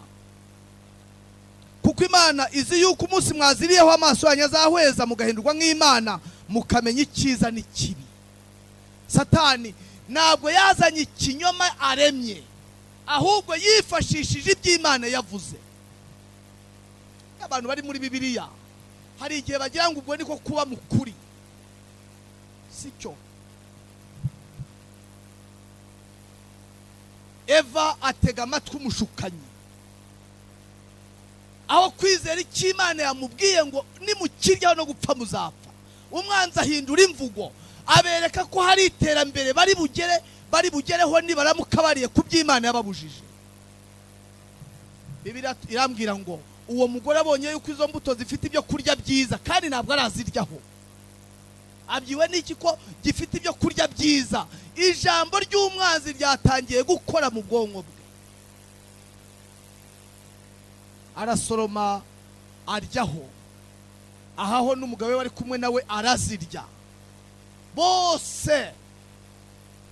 kuko Imana izi yuko umunsi mwaziriyeho amaso yanyu azahweza mugahindurwa nk'Imana, mukamenya icyiza n'ikibi. Satani ntabwo yazanye ikinyoma aremye, ahubwo yifashishije iby'Imana yavuze. Abantu bari muri Bibiliya hari igihe bagira ngo ubwo niko kuba mukuri, sicyo. Eva atega amatwi umushukanyi, aho kwizera icyo Imana yamubwiye ngo nimukiryaho no gupfa muzapfa. Umwanzi ahindura imvugo, abereka ko hari iterambere bari bugereho nibaramuka bariye ku by'Imana yababujije. Bibiliya irambwira ngo uwo mugore abonye yuko izo mbuto zifite ibyo kurya byiza, kandi ntabwo araziryaho. Abyiwe n'iki ko gifite ibyo kurya byiza? Ijambo ry'umwanzi ryatangiye gukora mu bwonko bwe. Arasoroma aryaho, ahaho n'umugabo we wari kumwe nawe arazirya. Bose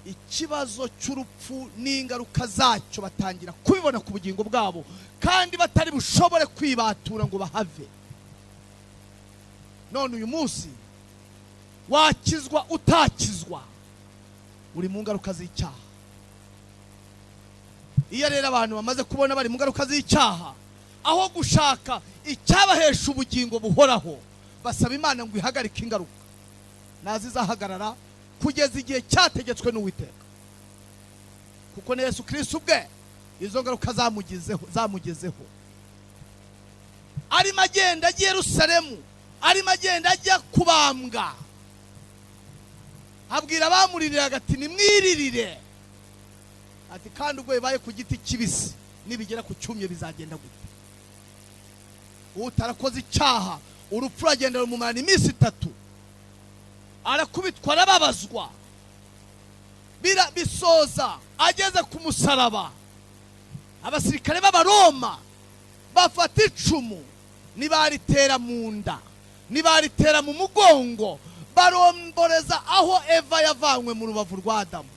ikibazo cy'urupfu n'ingaruka zacyo batangira kubibona ku bugingo bwabo, kandi batari bushobore kwibatura ngo bahave. none uyu munsi wakizwa utakizwa uri mu ngaruka z'icyaha. Iyo rero abantu bamaze kubona bari mu ngaruka z'icyaha, aho gushaka icyabahesha ubugingo buhoraho, basaba Imana ngo ihagarike ingaruka, nazizahagarara kugeza igihe cyategetswe n'Uwiteka, kuko na Yesu Kristu ubwe izo ngaruka zamugezeho. Arimo agenda agiye Yerusalemu, arimo agenda ajya kubambwa, abwira abamuririraga ati nimwiririre, ati kandi ubwo bibaye ku giti kibisi nibigera ku cyumye bizagenda gute? Utarakoze icyaha urupfu ragenda rumumara iminsi 3, arakubitwa arababazwa, bisoza ageze ku musaraba. Abasirikare b'Abaroma bafata icumu, nibaritera mu nda, nibaritera mu mugongo, baromboreza aho Eva yavanywe mu rubavu rwa Adamu,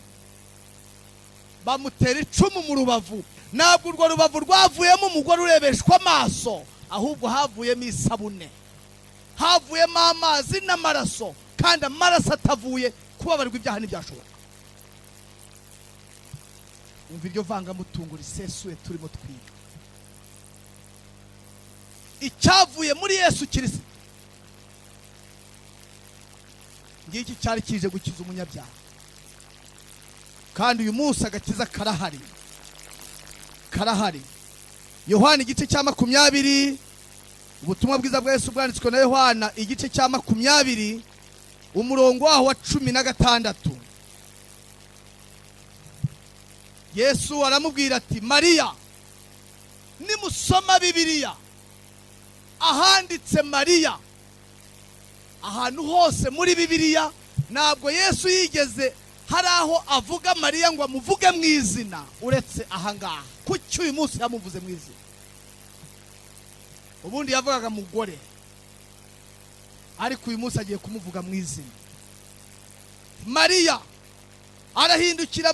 bamutera icumu mu rubavu. Ntabwo urwo rubavu rwavuyemo umugore urebeshwa amaso, ahubwo havuyemo isabune, havuyemo amazi n'amaraso, kandi amaraso atavuye kubabarirwa ibyaha ntibyashoboka. Umva iryo vangamutungo risesuye turimo twiga. Icyavuye muri Yesu Kristu ngiki cyari kije gukiza umunyabyaha, kandi uyu munsi agakiza karahari. Yohana igice cya 20, ubutumwa bwiza bwa Yesu bwanditswe na Yohana igice cya 20 umurongo waho wa 16. Yesu aramubwira ati Mariya. Nimusoma Bibiliya ahanditse Mariya, ahantu hose muri Bibiliya ntabwo Yesu yigeze hari aho avuga Mariya ngo amuvuge mu izina, uretse ahangaha. Kuki uyu munsi yamuvuze mu izina? Ubundi yavugaga mugore, ariko uyu munsi agiye kumuvuga mu izina. Mariya arahindukira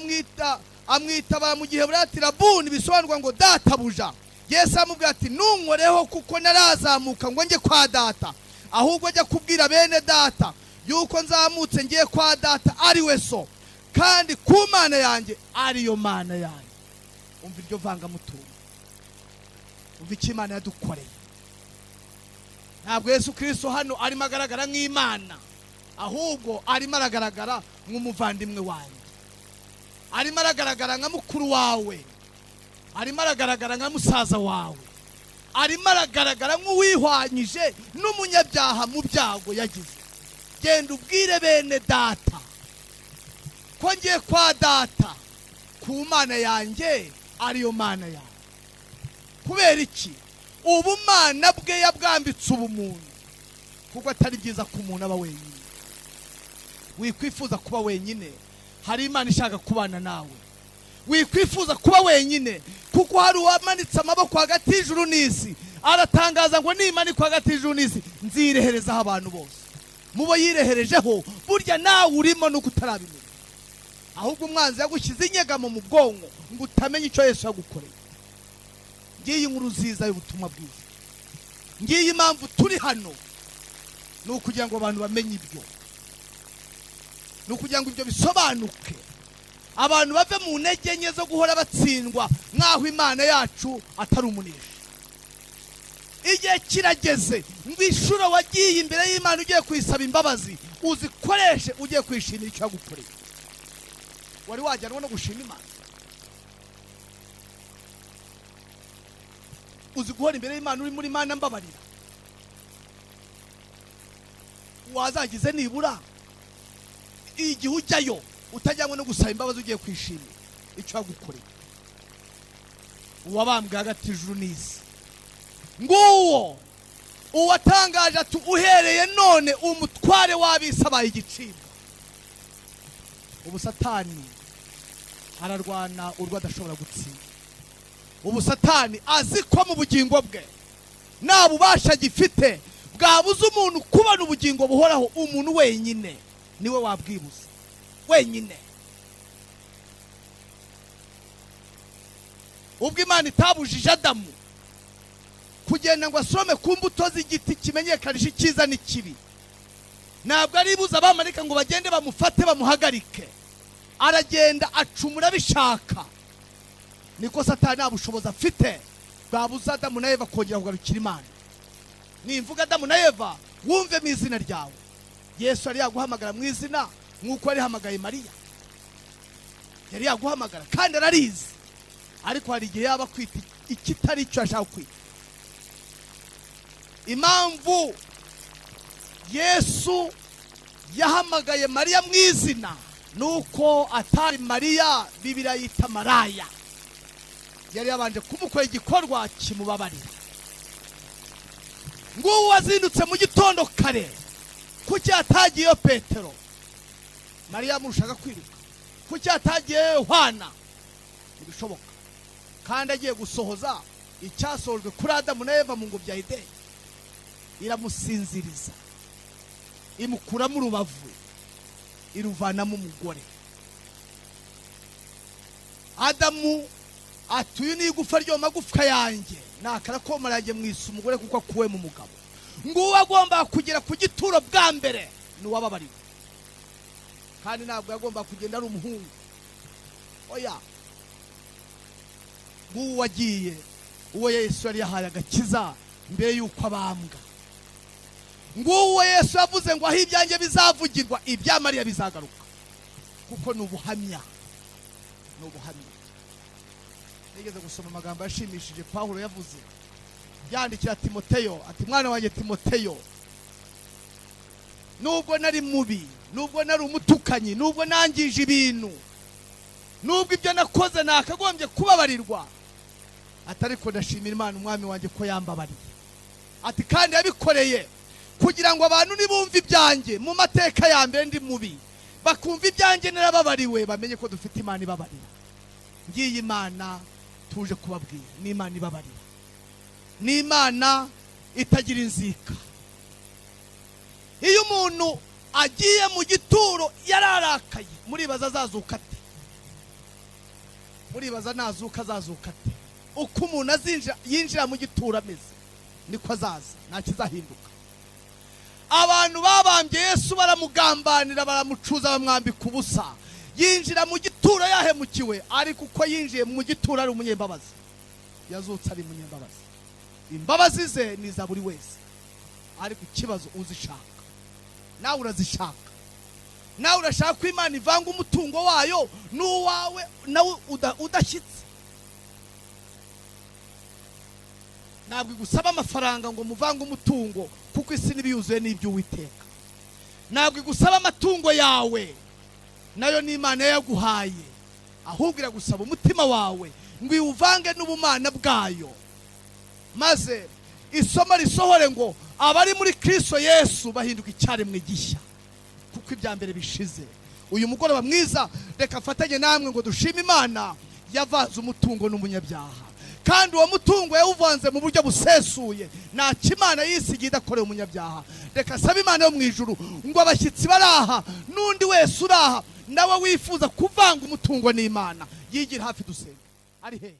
amwita bamugihe burati Rabuni, bisobanurwa ngo databuja. Yesu amubwira ati nunkoreho kuko narazamuka ngo njye kwa data, ahubwo ajya kubwira bene data yuko nzamutse ngiye kwa data ari we so, kandi ku Mana yanjye ariyo Mana yanjye. Umva iryo vangamutungo, umva icyo Imana yadukoreye. Ntabwo Yesu Kristo hano arimo agaragara nk'Imana, ahubwo arimo aragaragara nk'umuvandimwe wanjye, arimo aragaragara nka mukuru wawe, arimo aragaragara nka musaza wawe, arimo aragaragara nk'uwihwanyije n'umunyabyaha mu byago yagize. Genda ubwire bene data ko ngiye kwa data, ku Mana yanjye ariyo Mana yawe. Kubera iki? Ubumana bwe yabwambitse ubumuntu, kuko atari byiza ko umuntu aba wenyine. Wikwifuza kuba wenyine, hari Imana ishaka kubana nawe. Wikwifuza kuba wenyine, kuko hari uwamanitse amaboko hagati y'ijuru n'isi, aratangaza ngo nimanikwa hagati y'ijuru n'isi nzireherezaho abantu bose. Mubo yireherejeho burya nawe urimo no kutarabimenya, ahubwo umwanzi yagushyize inyegamo mu bwonko ngo utamenye icyo Yesu yagukoreye. Ngiyi inkuru nziza y'ubutumwa bwiza, ngiyi impamvu turi hano, ni ukugira ngo abantu bamenye ibyo, ni ukugira ngo ibyo bisobanuke, abantu bave mu ntege nke zo guhora batsindwa nk'aho Imana yacu atari umunesha. Igihe kirageze ngo inshuro wagiye imbere y'Imana ugiye kuyisaba imbabazi uzikoreshe ugiye kwishimira icyo yagukoreye. Wari wajyanwa no gushima Imana? Uzi guhora imbere y'Imana uri muri Imana mbabarira? Wazagize nibura igihe ujyayo utajyanwa no gusaba imbabazi ugiye kwishimira icyo yagukoreye. Uwabambwe hagati y'ijuru n'isi, nguwo uwatangaje ati uhereye none umutware w'abisi abaye igicibwa. Ubu Satani ararwana urwo adashobora gutsinda. Ubu Satani azi ko mu bugingo bwe nta bubasha gifite bwabuza umuntu kubona ubugingo buhoraho. Umuntu wenyine niwe wabwibuza, wenyine. Ubwo Imana itabujije Adamu kugenda ngo asorome ku mbuto z'igiti kimenyekanisha icyiza n'ikibi. Ntabwo aribuza abamarika ngo bagende bamufate bamuhagarike, aragenda acumura bishaka. Niko Satani nta bushobozi afite bwabuza Adamu na Eva kongera kugarukira Imana. Nimvuga Adamu na Eva, wumve mu izina ryawe. Yesu yari yaguhamagara mu izina nk'uko yari hamagaye Mariya. Yari yaguhamagara kandi ararizi, ariko hari igihe yaba kwita ikitari icyo ashaka kwita. Impamvu Yesu yahamagaye Mariya mu izina nuko atari Mariya Bibiliya yita maraya. Yari yabanje kumukora igikorwa kimubabarira. Nguwo wazindutse mu gitondo kare, kuki atagiyeyo Petero? Mariya amurushaka kwiruka. Kuki atagiye Yohana? Ntibishoboka. Kandi agiye gusohoza icyasohojwe kuri Adamu na Eva mu ngobyi ya Edeni. Iramusinziriza, imukuramo urubavu, iruvanamo umugore. Adamu atuye n'igufa ryo magufwa yanjye, nakarakoma yanjye mwisa umugore kuko akuwe mu mugabo. Nguwo agomba kugera ku gituro bwa mbere n'uwababariwe, kandi ntabwo yagomba kugenda ari umuhungu. Oya, nguwo wagiye, uwo Yesu yari yahaye agakiza mbere y'uko abambwa. Nguwo Yesu yavuze ngo aho ibyanjye bizavugirwa, ibya Mariya bizagaruka, kuko n'ubuhamya. Nigeze gusoma amagambo yashimishije Pawulo yavuze, yandikira Timoteyo ati, mwana wanjye Timoteyo, nubwo nari mubi, nubwo nari umutukanyi, nubwo nangije ibintu, nubwo ibyo nakoze nakagombye kubabarirwa, atariko ndashimira Imana umwami wanjye ko yambabariye. Ati kandi yabikoreye kugira ngo abantu nibumva ibyanjye mu mateka ya mbere ndi mubi, bakumva ibyanjye narababariwe, bamenye ko dufite Imana ibabarira. Ngiye Imana tuje kubabwira, ni Imana ibabarira, ni Imana itagira inzika. Iyo umuntu agiye mu gituro yararakaye, muribaza azazuka ate? Muribaza nazuka azazuka ate? Uko umuntu yinjira mu gituro ameze niko azaza, nta kizahinduka. Abantu babambye Yesu baramugambanira, baramucuza, bamwambika ubusa. Yinjira mu gituro yahemukiwe, ariko uko yinjiye mu gituro ari umunyembabazi, yazutse ari umunyembabazi. Imbabazi ze ni za buri wese, ariko ikibazo uzishaka. Nawe urazishaka, nawe urashaka ko Imana ivanga umutungo wayo n'uwawe, nawe udashyitse. Ntabwo igusaba amafaranga ngo muvange umutungo, kuko isi n'ibiyuzuye n'iby'Uwiteka. Ntabwo igusaba amatungo yawe, nayo ni Imana yaguhaye, ahubwo iragusaba umutima wawe ngo iwuvange n'ubumana bwayo, maze isomo risohore ngo abari muri Kristo Yesu bahinduka icyaremwe gishya, kuko ibya mbere bishize. Uyu mugoroba mwiza, reka mfatanye namwe ngo dushime Imana yavanze umutungo n'umunyabyaha, kandi uwo mutungo yawuvanze mu buryo busesuye. Nta kimana yisigiye idakoreye umunyabyaha. Reka sabe Imana yo mu ijuru ngo abashyitsi baraha, n'undi wese uraha nawe wifuza kuvanga umutungo n'Imana, yigira hafi dusenge. Ari he?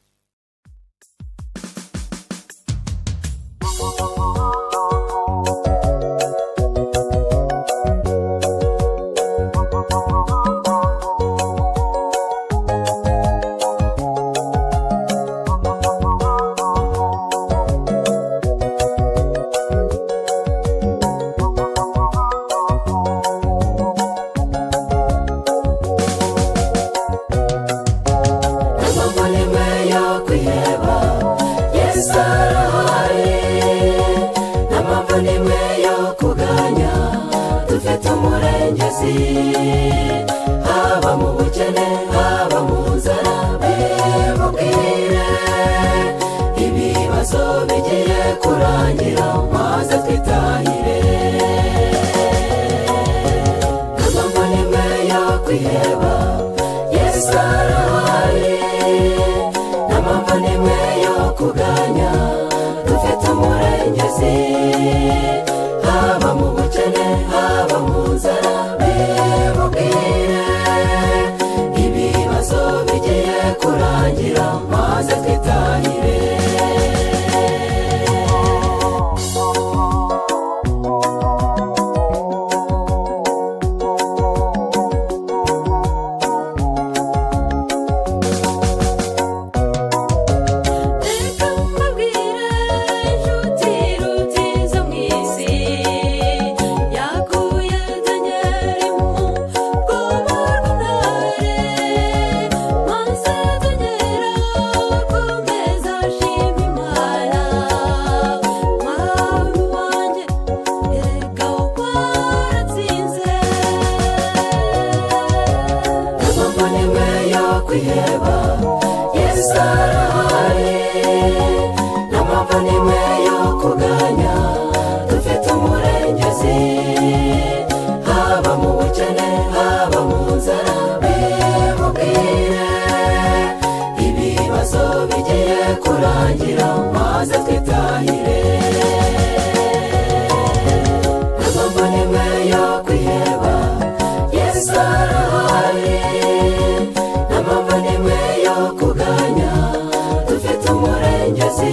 Haba mu bukene, haba mu nzara, bimubwire ibibazo bigiye kurangira, maze twitahire. Ntabwo nimwe yo kwiheba, Yesu arahari. Nta mpamvu nimwe yo kuganya, dufite umurengezi. Haba mu bukene, haba mu nzara, bimubwire ibibazo bigiye kurangira, maze twitahire. twitahire amambo nimwe yo kwiheba Yesu arahari amambo nimwe yo kuganya dufite umurengezi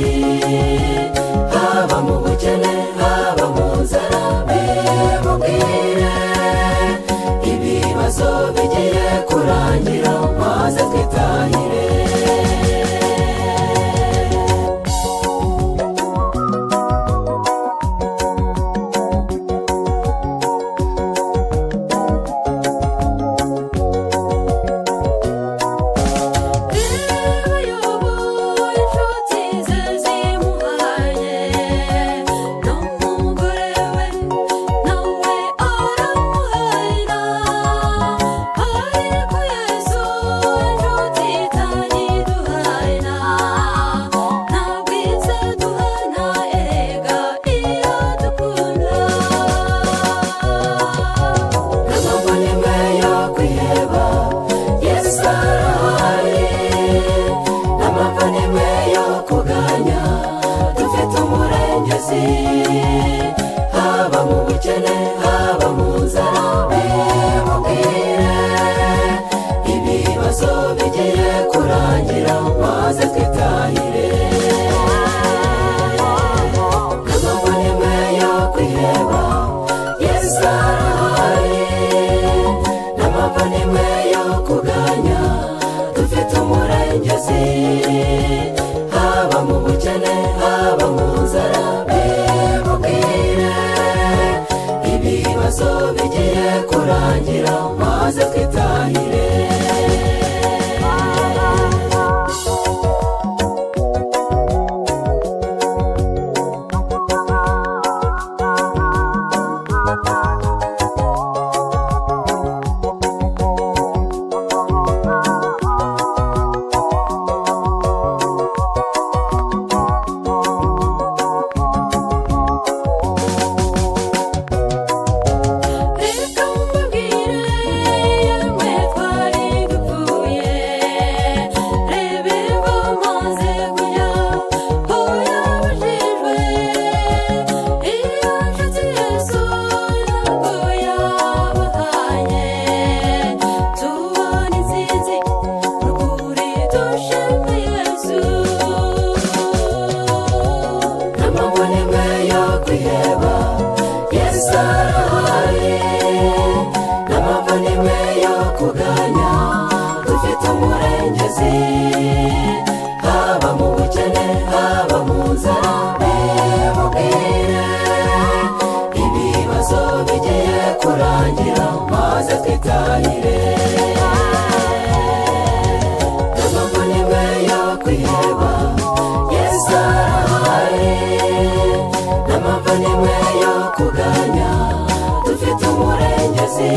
haba mu bukene haba mu nzara bimubwire ibibazo bigiye kurangira maze twitahire haba mu bukene haba mu nzara bimubwire ibibazo bigiye kurangira maze twitahire amambo nimwe yo kwiheba Yesu arahari n'amambo nimwe yo kuganya dufite umurengezi haba mu bukene haba mu nzara ibibazo bigiye kurangira maze twitahire haba mu bukene haba mu nzara bimubwire ibibazo bigiye kurangira maze twitahire amambo nimwe yo kwiheba Yesu arahari n'amambo nimwe yo kuganya dufite umurengezi